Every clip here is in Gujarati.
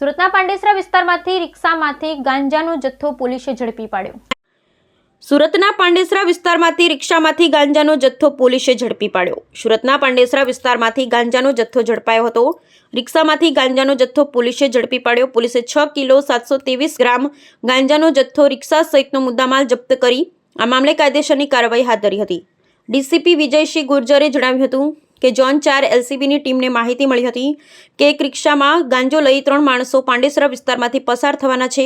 સુરતના પાંડેસરા વિસ્તારમાંથી રિક્ષામાંથી ગાંજાનો જથ્થો પોલીસે ઝડપી પાડ્યો। સુરતના પાંડેસરા વિસ્તારમાંથી રિક્ષામાંથી ગાંજાનો જથ્થો પોલીસે ઝડપી પાડ્યો। સુરતના પાંડેસરા વિસ્તારમાંથી ગાંજાનો જથ્થો ઝડપાયો હતો। રિક્ષામાંથી ગાંજાનો જથ્થો પોલીસે ઝડપી પાડ્યો। પોલીસે 6 કિલો 723 ગ્રામ ગાંજાનો જથ્થો રિક્ષા સહિતનો મુદ્દામાલ જપ્ત કરી આ મામલે કાયદેસરની કાર્યવાહી હાથ ધરી હતી। ડીસીપી વિજયસિંહ ગુર્જરે જણાવ્યું હતું કે ઝોન 4 એલસીબીની ટીમને માહિતી મળી હતી કે એક રિક્ષામાં ગાંજો લઈ 3 માણસો પાંડેસરા વિસ્તારમાંથી પસાર થવાના છે,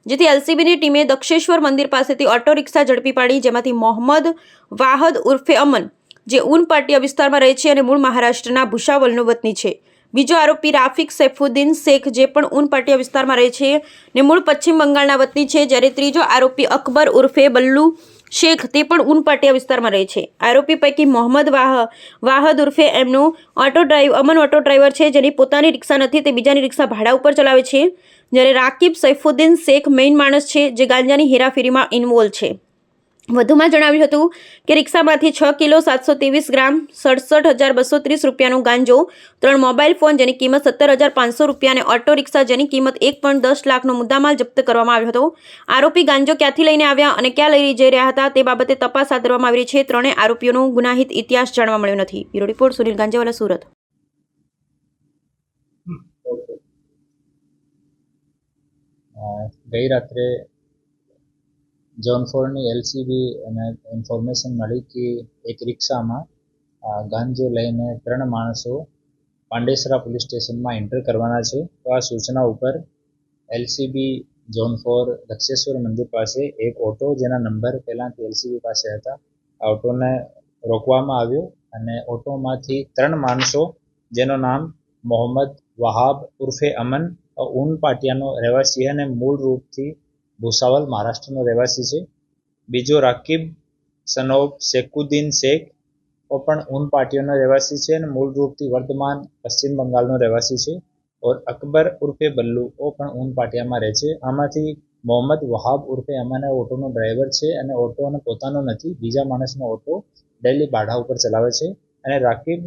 જેથી એલસીબીની ટીમે દક્ષેશ્વર મંદિર પાસેથી ઓટો રિક્ષા ઝડપી પાડી, જેમાંથી મોહમ્મદ વાહદ ઉર્ફે અમન, જે ઉન પાટિયા વિસ્તારમાં રહે છે અને મૂળ મહારાષ્ટ્રના ભુસાવલનો વતની છે। બીજો આરોપી રાફિક સૈફુદ્દીન શેખ, જે પણ ઉન પાટિયા વિસ્તારમાં રહે છે અને મૂળ પશ્ચિમ બંગાળના વતની છે, જ્યારે ત્રીજો આરોપી અકબર ઉર્ફે બલ્લુ શેખ, તે પણ ઉન પાટિયા વિસ્તારમાં રહે છે। આરોપી પૈકી મોહમ્મદ વાહદ ઉર્ફે અમન ઓટો ડ્રાઈવર છે, જેની પોતાની રિક્ષા નથી, તે બીજાની રિક્ષા ભાડા ઉપર ચલાવે છે, જ્યારે રાકિબ સૈફુદ્દીન શેખ મેઇન માણસ છે, જે ગાંજાની હેરાફેરીમાં ઇન્વોલ્વ છે। વધુમાં જણાવ્યું હતું કે રિક્ષામાંથી 6 કિલો 723 ગ્રામ 67,230 રૂપિયાનો ગાંજો, 3 મોબાઈલ ફોન જેની કિંમત 17,500 રૂપિયા અને ઓટો રિક્ષા જેની કિંમત 1.10 લાખનો મુદ્દામાલ જપ્ત કરવામાં આવ્યો હતો। આરોપી ગાંજો ક્યાંથી લઈને આવ્યા અને ક્યાં લઈ જઈ રહ્યા હતા તે બાબતે તપાસ હાથ ધરવામાં આવી રહી છે। ત્રણેય આરોપીઓનો ગુનાહિત ઇતિહાસ જાણવા મળ્યો નથી। Bureau report Sunil Ganjawala, Surat. ગઈ રાત્રે ઝોન 4ની એલસીબી અને ઇન્ફોર્મેશન મળી કે એક રિક્ષામાં ગાંજો લઈને 3 માણસો પાંડેસરા પોલીસ સ્ટેશનમાં એન્ટર કરવાના છે। તો આ સૂચના ઉપર એલસીબી ઝોન 4 દક્ષેશ્વર મંદિર પાસે એક ઓટો, જેના નંબર પહેલાંથી એલસીબી પાસે હતા, આ ઓટોને રોકવામાં આવ્યો અને ઓટોમાંથી 3 માણસો, જેનું નામ મોહમ્મદ વહાબ ઉર્ફે અમન ઉન પાટિયાનો રહેવાસી અને મૂળ રૂપથી ભુસાવલ મહારાષ્ટ્રનો રહેવાસી છે। બીજો રાકિબ સનોબ શેખુદ્દીન શેખ પણ ઉન પાટિયાનો રહેવાસી છે અને મૂળ રૂપથી વર્ધમાન પશ્ચિમ બંગાળનો રહેવાસી છે। और અકબર ઉર્ફે બલ્લુ પણ ઉન પાટિયામાં રહે છે। આમાંથી મોહમ્મદ વહાબ ઉર્ફે અમન ઓટોનો ડ્રાઈવર છે અને ઓટોનો પોતાનો નથી, બીજા માણસનો ઓટો ડેલી ભાડા ઉપર ચલાવે છે। અને રાકિબ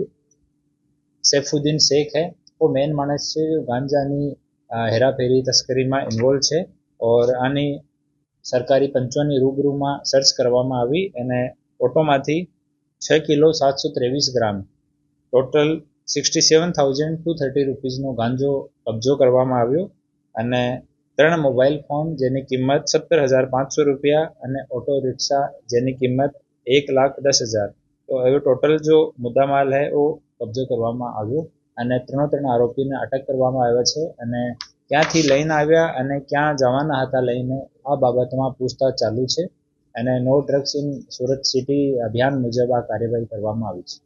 સૈફુદ્દીન શેખ वो मेन मानस છે, जो ગાંજાની હેરાફેરી તસ્કરીમાં ઇન્વોલ્વ છે। और આની સરકારી પંચોની રૂબરૂમાં સર્ચ કરવામાં આવી અને ઓટોમાંથી 6 કિલો 723 ગ્રામ ટોટલ 67,230 રૂપીસનો ગાંજો કબજો કરવામાં આવ્યો અને 3 મોબાઈલ ફોન જેની કિંમત 17,500 રૂપિયા અને ઓટો રિક્ષા જેની કિંમત 1,10,000। તો હવે ટોટલ જો મુદ્દામાલ है वो કબજો કરવામાં આવ્યો અને 3 આરોપીને અટક કરવામાં આવ્યા છે અને ક્યાંથી લઈને આવ્યા અને ક્યાં જવાના હતા લઈને આ બાબતમાં પૂછતાછ ચાલુ છે અને no drugs in Surat city અભિયાન મુજબ આ કાર્યવાહી કરવામાં આવી છે।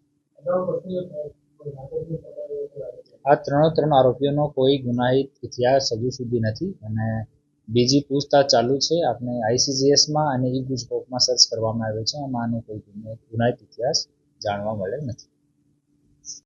આ 3 આરોપીઓનો કોઈ ગુનાહિત ઇતિહાસ હજુ સુધી નથી અને બીજી પૂછતાછ ચાલુ છે। આપણે આઈસીજીએસમાં અને ઈ ગુજકોપમાં સર્ચ કરવામાં આવ્યો છે, આમાં આનો કોઈ ગુનાહિત ઇતિહાસ જાણવા મળે નથી।